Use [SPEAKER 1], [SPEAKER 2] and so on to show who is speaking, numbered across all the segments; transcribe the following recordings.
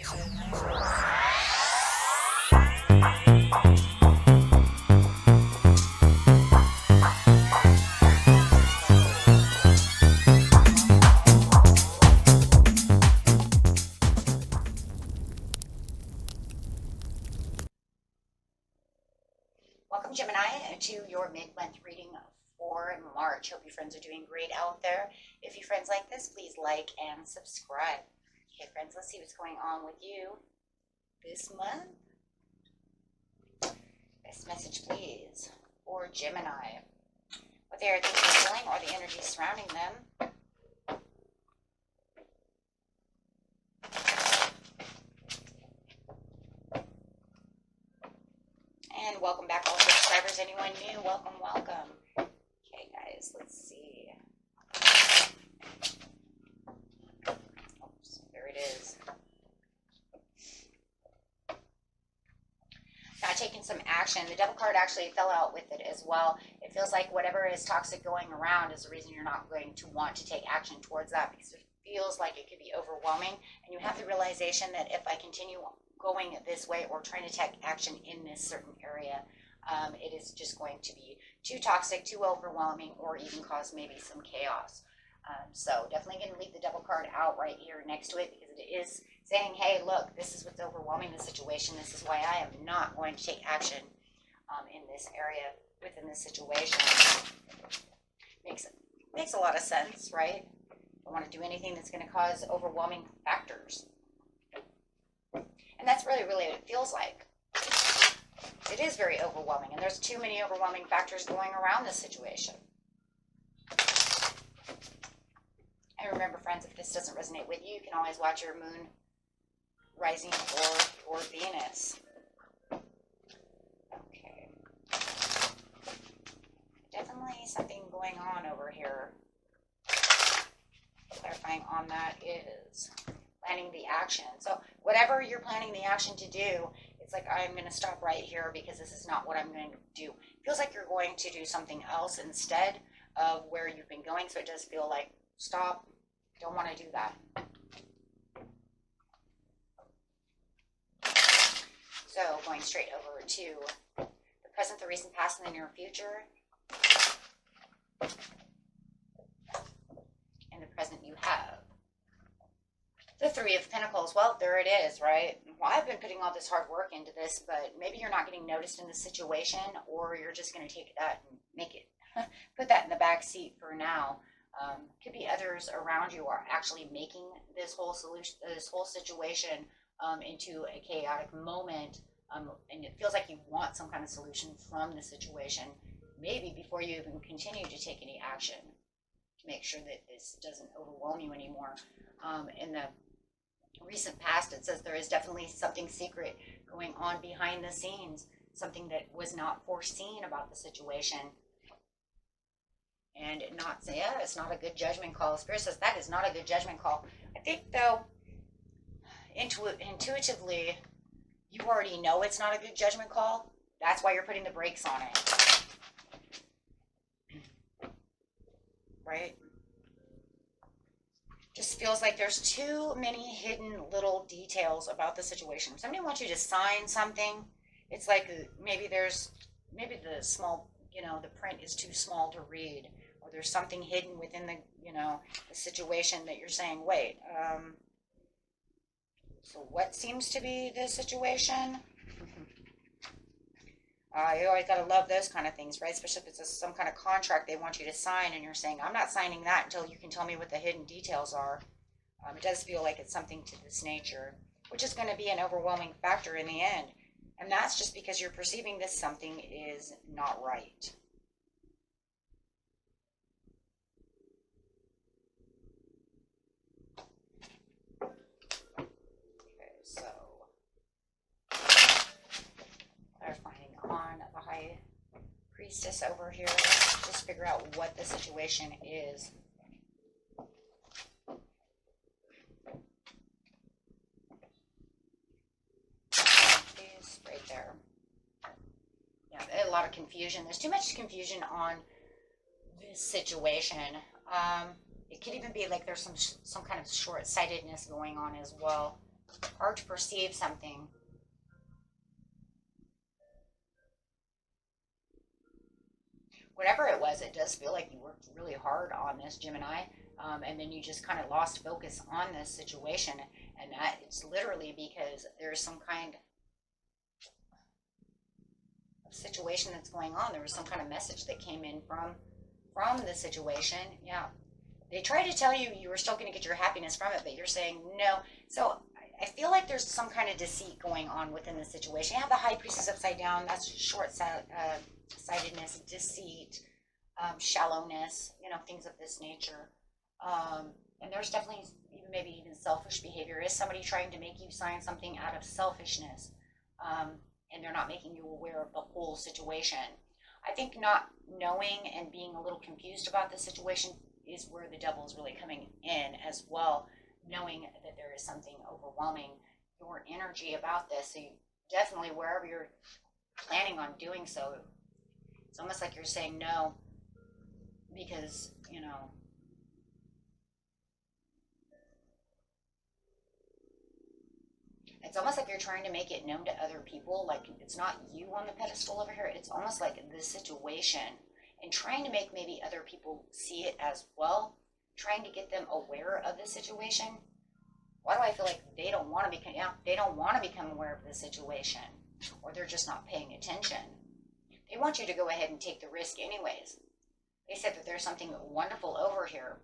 [SPEAKER 1] Welcome, Gemini, to your mid-month reading for March. Hope you friends are doing great out there. If you friends like this, please like and subscribe. Okay, friends, let's see what's going on with you this month. Best message, please, for Gemini. What they are thinking, feeling, or the energy surrounding them. And welcome back, all subscribers. Anyone new, welcome, welcome. Okay, guys, let's see. Oops, there it is. Not taking some action. The Devil card actually fell out with it as well. It feels like whatever is toxic going around is the reason you're not going to want to take action towards that, because it feels like it could be overwhelming. And you have the realization that if I continue going this way or trying to take action in this certain area, it is just going to be too toxic, too overwhelming, or even cause maybe some chaos. So definitely going to leave the Devil card out right here next to it, because it is saying, hey, look, this is what's overwhelming the situation. This is why I am not going to take action in this area, within this situation. Makes a lot of sense, right? Don't want to do anything that's going to cause overwhelming factors. And that's really what it feels like. It is very overwhelming, and there's too many overwhelming factors going around this situation. And remember, friends, if this doesn't resonate with you, you can always watch your moon rising or Venus. Okay. Definitely something going on over here. Clarifying on that is planning the action. So whatever you're planning the action to do, it's like, I'm going to stop right here because this is not what I'm going to do. It feels like you're going to do something else instead of where you've been going. So it does feel like, stop, don't want to do that. So going straight over to the present, the recent past, and the near future. In the present you have the Three of Pentacles. Well, there it is, right? Well, I've been putting all this hard work into this, but maybe you're not getting noticed in the situation, or you're just going to take that and make it, put that in the back seat for now. Could be others around you are actually making this whole solution, this whole situation into a chaotic moment, and it feels like you want some kind of solution from the situation, maybe before you even continue to take any action, to make sure that this doesn't overwhelm you anymore. In the recent past, it says there is definitely something secret going on behind the scenes, something that was not foreseen about the situation. And not say, yeah, it's not a good judgment call. Spirit says that is not a good judgment call. I think, though, intuitively, you already know it's not a good judgment call. That's why you're putting the brakes on it. Right? Just feels like there's too many hidden little details about the situation. Somebody wants you to sign something. It's like maybe the small, the print is too small to read. Or there's something hidden within the, the situation that you're saying, wait, so what seems to be the situation? You always got to love those kind of things, right? Especially if it's some kind of contract they want you to sign, and you're saying, I'm not signing that until you can tell me what the hidden details are. It does feel like it's something to this nature, which is going to be an overwhelming factor in the end. And that's just because you're perceiving this something is not right. So, clarifying on the High Priestess over here, just figure out what the situation is. Right there. Yeah, a lot of confusion. There's too much confusion on this situation. It could even be like there's some kind of short-sightedness going on as well. hard to perceive something. Whatever it was, it does feel like you worked really hard on this, Gemini, and then you just kind of lost focus on this situation, and that it's literally because there's some kind of situation that's going on. There was some kind of message that came in from the situation. Yeah, they tried to tell you you were still going to get your happiness from it, but you're saying no. So I feel like there's some kind of deceit going on within the situation. You have the High Priestess upside down. That's short-sightedness, deceit, shallowness, things of this nature. And there's definitely maybe even selfish behavior. Is somebody trying to make you sign something out of selfishness, and they're not making you aware of the whole situation? I think not knowing and being a little confused about the situation is where the devil is really coming in as well, knowing that there is something overwhelming your energy about this. So you definitely, wherever you're planning on doing so, it's almost like you're saying no because, it's almost like you're trying to make it known to other people, like it's not you on the pedestal over here. It's almost like the situation, and trying to make maybe other people see it as well, trying to get them aware of the situation. Why do I feel like they don't want to become aware of the situation, or they're just not paying attention? They want you to go ahead and take the risk anyways. They said that there's something wonderful over here.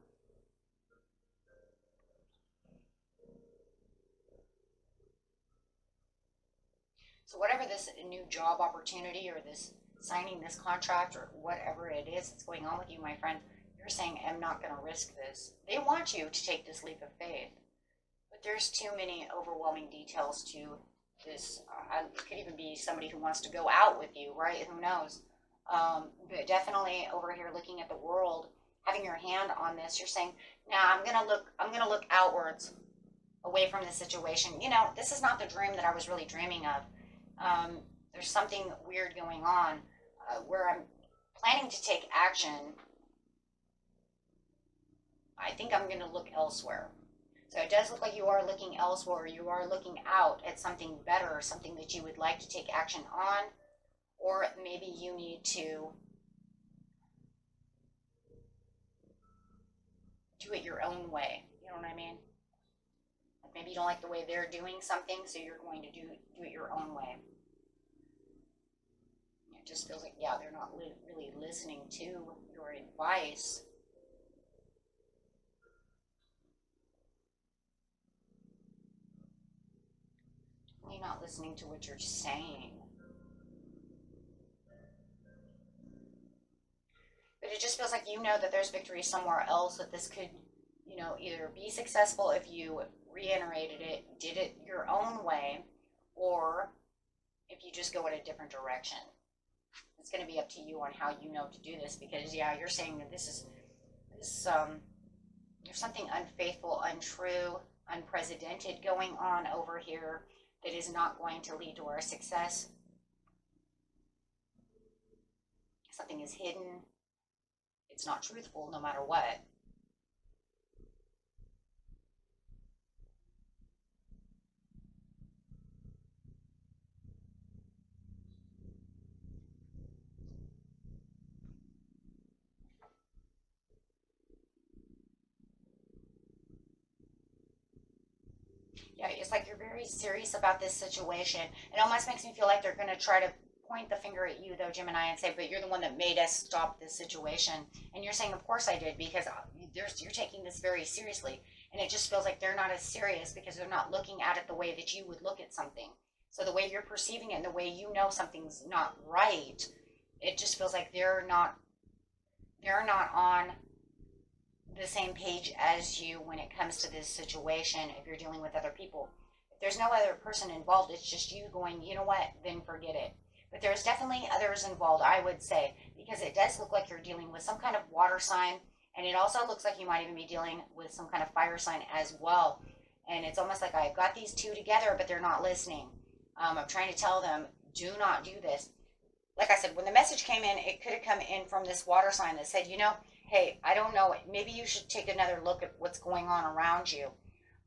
[SPEAKER 1] So whatever this new job opportunity or this signing this contract or whatever it is that's going on with you, my friend, you're saying, I'm not going to risk this. They want you to take this leap of faith. But there's too many overwhelming details to this. It could even be somebody who wants to go out with you, right? Who knows? But definitely over here looking at the world, having your hand on this, you're saying, nah, I'm gonna look outwards, away from the situation. This is not the dream that I was really dreaming of. There's something weird going on where I'm planning to take action. I think I'm going to look elsewhere. So it does look like you are looking elsewhere. You are looking out at something better, something that you would like to take action on, or maybe you need to do it your own way. You know what I mean? Like maybe you don't like the way they're doing something, so you're going to do it your own way. It just feels like, yeah, they're not really listening to your advice. You're not listening to what you're saying. But it just feels like that there's victory somewhere else, that this could, either be successful if you reiterated it, did it your own way, or if you just go in a different direction. It's going to be up to you on how to do this, because, yeah, you're saying that there's something unfaithful, untrue, unprecedented going on over here that is not going to lead to our success. Something is hidden. It's not truthful no matter what. Yeah, it's like you're very serious about this situation. It almost makes me feel like they're going to try to point the finger at you, though, Gemini, and say, but you're the one that made us stop this situation. And you're saying, of course I did, because you're taking this very seriously. And it just feels like they're not as serious because they're not looking at it the way that you would look at something. So the way you're perceiving it and the way something's not right, it just feels like they're not on the same page as you when it comes to this situation. If you're dealing with other people, if there's no other person involved, it's just you going, you know what, then forget it. But there's definitely others involved, I would say, because it does look like you're dealing with some kind of water sign, and it also looks like you might even be dealing with some kind of fire sign as well. And it's almost like I've got these two together, but they're not listening. I'm trying to tell them, do not do this. Like I said, when the message came in, it could have come in from this water sign that said, hey, I don't know, maybe you should take another look at what's going on around you.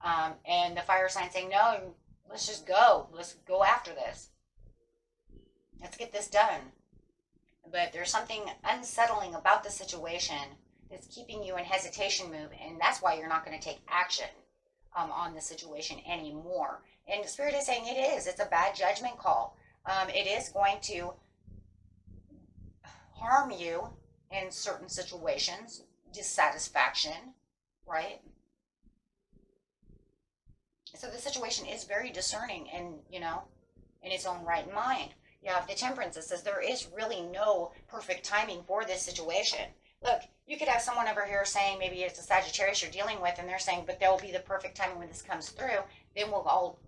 [SPEAKER 1] And the fire sign saying, no, Let's just go. Let's go after this. Let's get this done. But there's something unsettling about the situation that's keeping you in hesitation move, and that's why you're not going to take action on the situation anymore. And the Spirit is saying it is. It's a bad judgment call. It is going to harm you in certain situations, dissatisfaction, right? So the situation is very discerning and, in its own right mind. You have the Temperance that says there is really no perfect timing for this situation. Look, you could have someone over here saying maybe it's a Sagittarius you're dealing with, and they're saying, but there will be the perfect timing when this comes through. Then we'll all,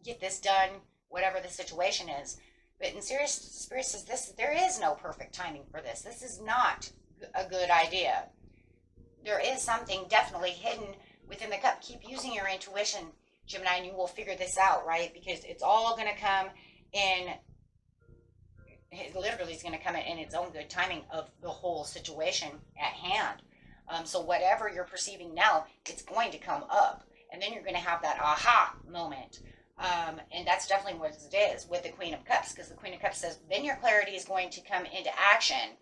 [SPEAKER 1] get this done, whatever the situation is. But in serious, Spirit says there is no perfect timing for this. This is not a good idea. There is something definitely hidden within the cup. Keep using your intuition, Gemini, and you will figure this out, right? Because it's all going to come in, it literally is going to come in its own good timing of the whole situation at hand. So whatever you're perceiving now, it's going to come up. And then you're going to have that aha moment. And that's definitely what it is with the Queen of Cups, because the Queen of Cups says, then your clarity is going to come into action,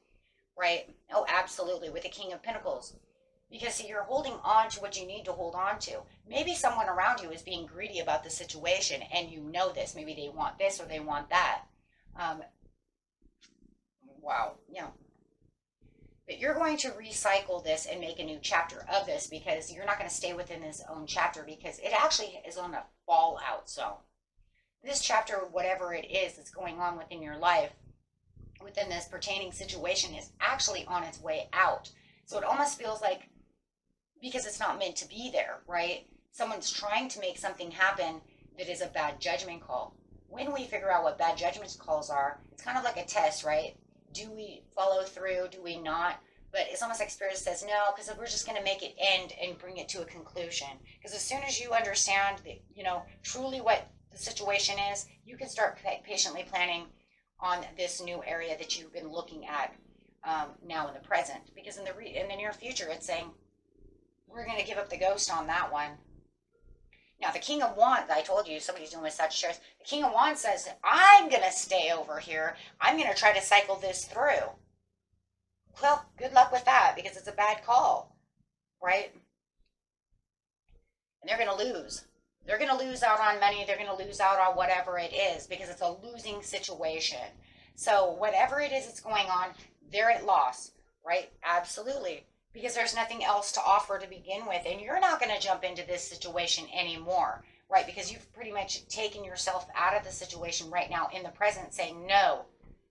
[SPEAKER 1] right? Oh, absolutely, with the King of Pentacles. Because, see, you're holding on to what you need to hold on to. Maybe someone around you is being greedy about the situation, and you know this. Maybe they want this or they want that. Wow, But you're going to recycle this and make a new chapter of this, because you're not going to stay within this own chapter, because it actually is on a fallout zone. This chapter, whatever it is that's going on within your life, within this pertaining situation, is actually on its way out. So it almost feels like, because it's not meant to be there, right? Someone's trying to make something happen that is a bad judgment call. When we figure out what bad judgment calls are, it's kind of like a test, right? Do we follow through? Do we not? But it's almost like Spirit says, no, because we're just going to make it end and bring it to a conclusion. Because as soon as you understand, truly what the situation is, you can start patiently planning on this new area that you've been looking at now in the present. Because in the near future, it's saying, we're going to give up the ghost on that one. Now, the King of Wands, I told you, somebody's doing with Sagittarius. The King of Wands says, I'm going to stay over here. I'm going to try to cycle this through. Well, good luck with that, because it's a bad call, right? And they're going to lose. They're going to lose out on money. They're going to lose out on whatever it is, because it's a losing situation. So whatever it is that's going on, they're at loss, right? Absolutely. Because there's nothing else to offer to begin with, and you're not going to jump into this situation anymore, right? Because you've pretty much taken yourself out of the situation right now in the present, saying no,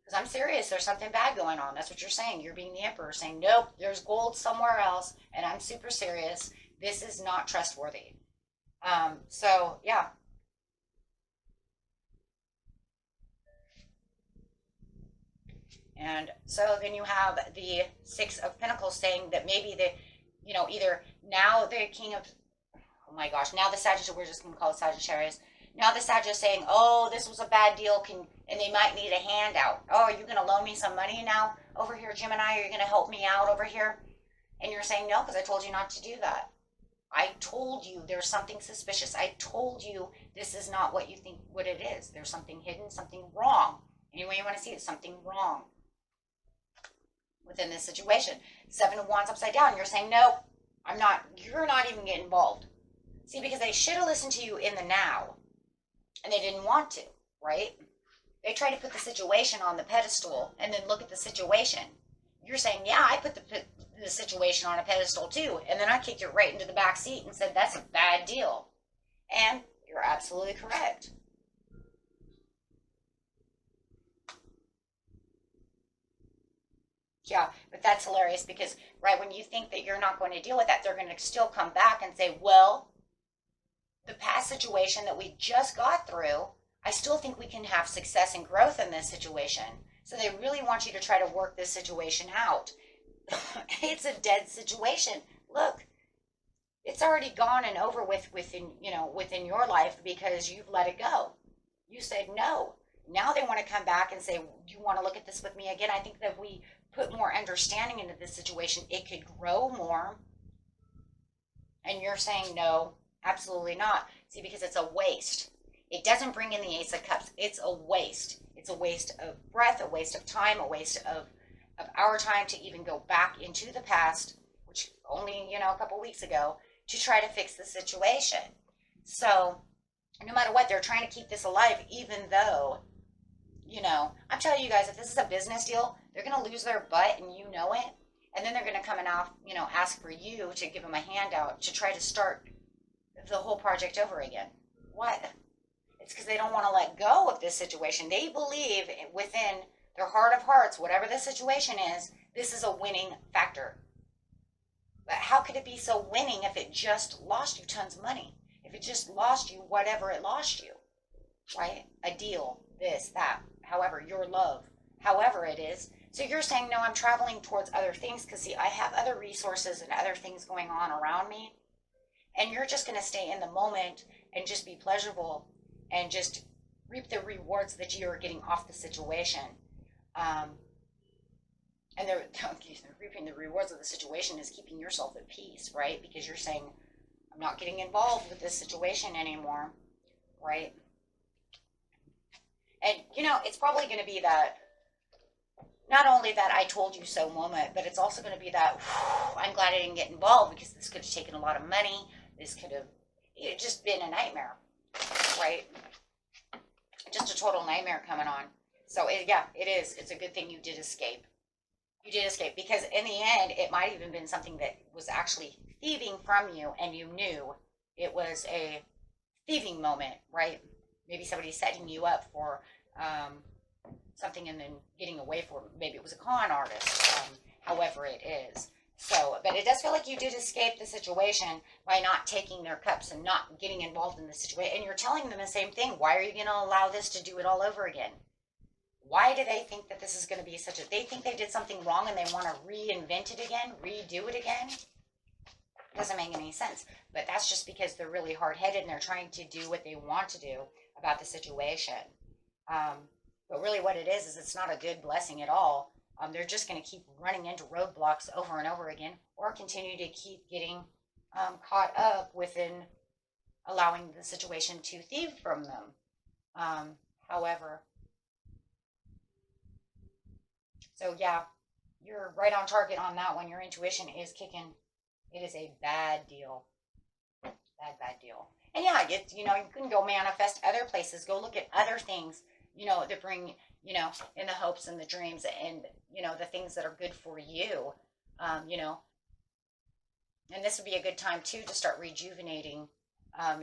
[SPEAKER 1] because I'm serious, there's something bad going on. That's what you're saying. You're being the Emperor, saying, nope, there's gold somewhere else, and I'm super serious. This is not trustworthy. So yeah. And so then you have the Six of Pentacles saying that maybe either now the King of, oh my gosh, now the Sagittarius, we're just going to call it Sagittarius. Now the Sagittarius saying, oh, this was a bad deal, and they might need a handout. Oh, are you going to loan me some money now over here, Gemini? Are you going to help me out over here? And you're saying no, because I told you not to do that. I told you there's something suspicious. I told you this is not what you think what it is. There's something hidden, something wrong. Any way you want to see it, something wrong within this situation. Seven of Wands upside down. You're saying, no, you're not even getting involved. See, because they should have listened to you in the now, and they didn't want to, right? They tried to put the situation on the pedestal and then look at the situation. You're saying, yeah, I put the situation on a pedestal too, and then I kicked it right into the back seat and said, that's a bad deal. And you're absolutely correct. Yeah, but that's hilarious, because right when you think that you're not going to deal with that, they're going to still come back and say, well, the past situation that we just got through, I still think we can have success and growth in this situation. So they really want you to try to work this situation out. It's a dead situation. Look, it's already gone and over with within your life, because you've let it go. You said no. Now they want to come back and say, do you want to look at this with me again? I think that we put more understanding into this situation, it could grow more. And you're saying no, absolutely not. See, because it's a waste. It doesn't bring in the Ace of Cups. It's a waste. It's a waste of breath, a waste of time, a waste of our time to even go back into the past, which only, a couple weeks ago, to try to fix the situation. So no matter what, they're trying to keep this alive, even though, I'm telling you guys, if this is a business deal, they're going to lose their butt and you know it. And then they're going to come and ask for you to give them a handout to try to start the whole project over again. What? It's because they don't want to let go of this situation. They believe within their heart of hearts, whatever the situation is, this is a winning factor. But how could it be so winning if it just lost you tons of money? If it just lost you whatever it lost you, right? A deal, this, that, however, your love, however it is. So you're saying, no, I'm traveling towards other things because, see, I have other resources and other things going on around me. And you're just going to stay in the moment and just be pleasurable and just reap the rewards that you're getting off the situation. And they're reaping the rewards of the situation is keeping yourself at peace, right? Because you're saying, I'm not getting involved with this situation anymore, right? And, it's probably going to be that, not only that I told you so moment, but it's also going to be that, I'm glad I didn't get involved because this could have taken a lot of money. This could have just been a nightmare, right? Just a total nightmare coming on. So, it is. It's a good thing you did escape. You did escape because in the end, it might have even been something that was actually thieving from you and you knew it was a thieving moment, right? Maybe somebody setting you up for something and then getting away from it. Maybe it was a con artist, however it is. So, but it does feel like you did escape the situation by not taking their cups and not getting involved in the situation. And you're telling them the same thing. Why are you going to allow this to do it all over again? Why do they think that this is going to be they think they did something wrong and they want to reinvent it again, redo it again? It doesn't make any sense. But that's just because they're really hard-headed and they're trying to do what they want to do about the situation. But really what it is it's not a good blessing at all. They're just going to keep running into roadblocks over and over again or continue to keep getting caught up within allowing the situation to thieve from them. However, so yeah, you're right on target on that one. Your intuition is kicking. It is a bad deal. Bad deal. And yeah, you can go manifest other places. Go look at other things, that bring, in the hopes and the dreams and, the things that are good for you, And this would be a good time, too, to start rejuvenating,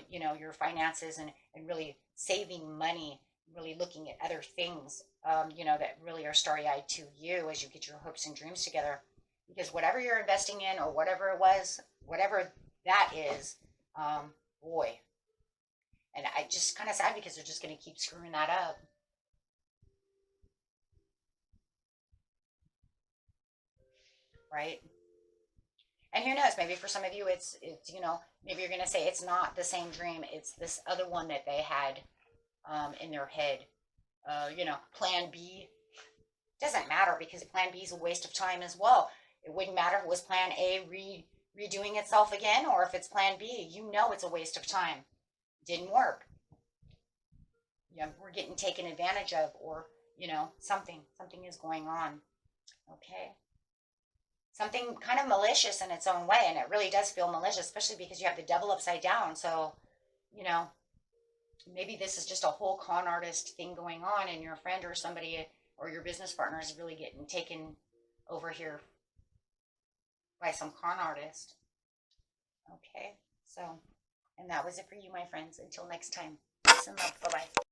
[SPEAKER 1] your finances and really saving money, really looking at other things, that really are starry-eyed to you as you get your hopes and dreams together. Because whatever you're investing in or whatever it was, whatever that is, boy. And I just kind of sad because they're just going to keep screwing that up. Right? And who knows, maybe for some of you, it's maybe you're going to say it's not the same dream. It's this other one that they had in their head. Plan B. Doesn't matter because plan B is a waste of time as well. It wouldn't matter if it was plan A redoing itself again or if it's plan B. It's a waste of time. Didn't work. We're getting taken advantage of or, something is going on. Okay. Something kind of malicious in its own way. And it really does feel malicious, especially because you have the devil upside down. So, maybe this is just a whole con artist thing going on and your friend or somebody or your business partner is really getting taken over here by some con artist. Okay, so, and that was it for you, my friends. Until next time, peace and love. Bye-bye.